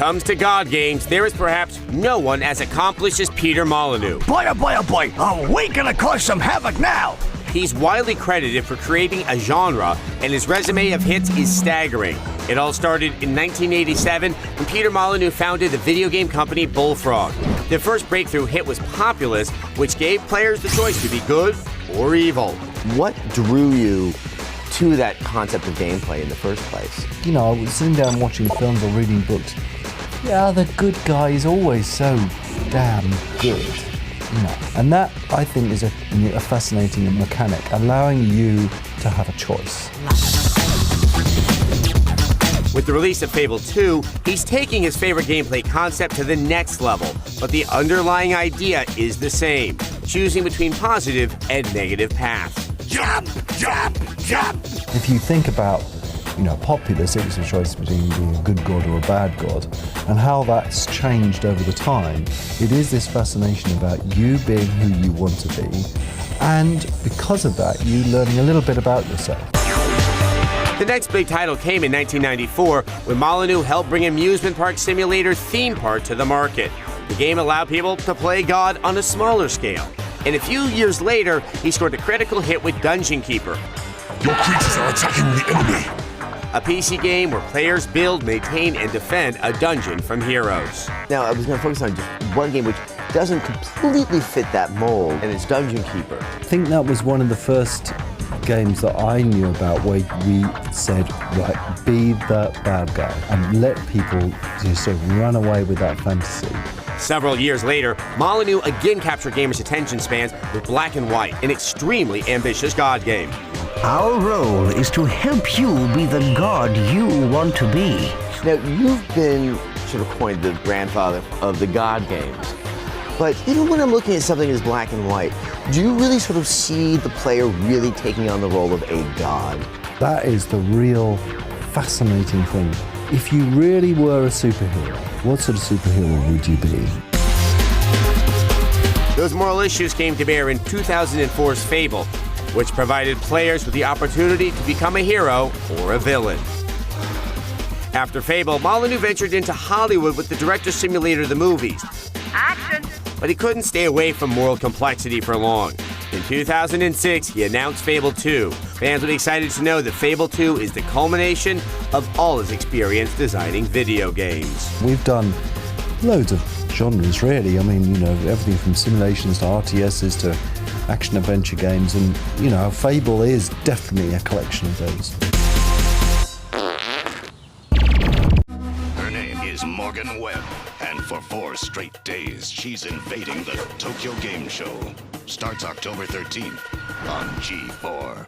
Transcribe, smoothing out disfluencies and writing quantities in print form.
comes to God games, there is perhaps no one as accomplished as Peter Molyneux. Boy, oh boy, oh boy, are we gonna cause some havoc now? He's widely credited for creating a genre, and his resume of hits is staggering. It all started in 1987 when Peter Molyneux founded the video game company Bullfrog. Their first breakthrough hit was Populous, which gave players the choice to be good or evil. What drew you to that concept of gameplay in the first place? You know, I was sitting down watching films or reading books. Yeah, the good guy is always so damn good. You know, and that, I think, is a fascinating mechanic, allowing you to have a choice. With the release of Fable 2, he's taking his favorite gameplay concept to the next level, but the underlying idea is the same, choosing between positive and negative paths. Jump, jump, jump! If you think about, you know, Populous, it was a choice between being a good god or a bad god, and how that's changed over the time. It is this fascination about you being who you want to be, and because of that, you learning a little bit about yourself. The next big title came in 1994 when Molyneux helped bring amusement park simulator Theme Park to the market. The game allowed people to play God on a smaller scale. And a few years later, he scored a critical hit with Dungeon Keeper. Your creatures are attacking the enemy. A PC game where players build, maintain, and defend a dungeon from heroes. Now, I was going to focus on just one game which doesn't completely fit that mold, and it's Dungeon Keeper. I think that was one of the first games that I knew about where we said, right, be the bad guy and let people just sort of run away with that fantasy. Several years later, Molyneux again captured gamers' attention spans with Black and White, an extremely ambitious God game. Our role is to help you be the god you want to be. Now, you've been sort of coined the grandfather of the God games. But even when I'm looking at something as Black and White, do you really sort of see the player really taking on the role of a god? That is the real fascinating thing. If you really were a superhero, what sort of superhero would you be? Those moral issues came to bear in 2004's Fable, which provided players with the opportunity to become a hero or a villain. After Fable, Molyneux ventured into Hollywood with the director's simulator the movies. Action! But he couldn't stay away from moral complexity for long. In 2006, he announced Fable 2. Fans will be excited to know that Fable 2 is the culmination of all his experience designing video games. We've done loads of genres, really. I mean, you know, everything from simulations to RTSs to action-adventure games, and, you know, Fable is definitely a collection of those. Her name is Morgan Webb, and for 4 straight days, she's invading the Tokyo Game Show. Starts October 13th on G4.